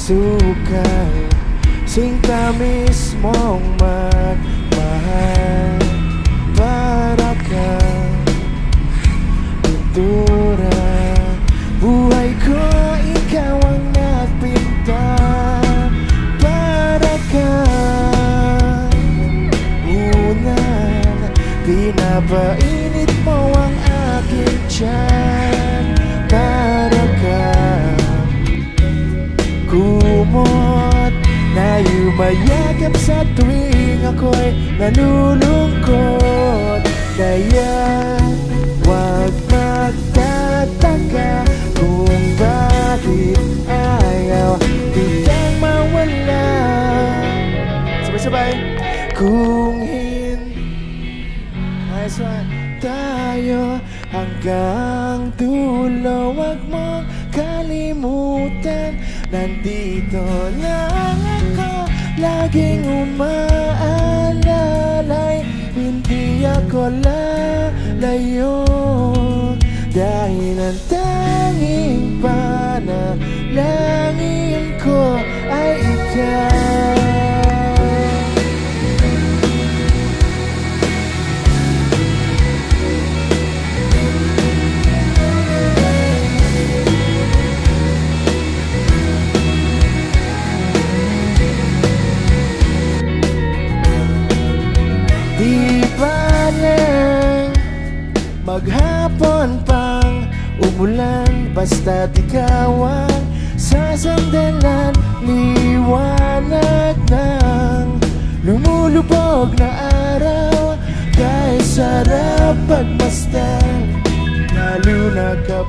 sukal, sinta mismong magmahal. Para kang pintura, buhay ko ikaw ang nagpinta. Para kang unan, pinapainit mo ang aking tiyan. Para kang kumot na yumayagap sa tuwing ako'y nalulungkot. Kaya wag magtataka kung bakit ayaw kitang mawala. Sabay-sabay. Kung hindi tayo hanggang dulo, wag mong kalimutan, nandito lang ako, laging umaalalay. Hindi ako lalayo, dahil ang tanging panalangin ko ay ikaw. Di balang maghapon pang umulan, basta't ikaw ang sasandalan. Liwanag ng lumulubog na araw, kahit sarap pagmasdan, lalo na kapag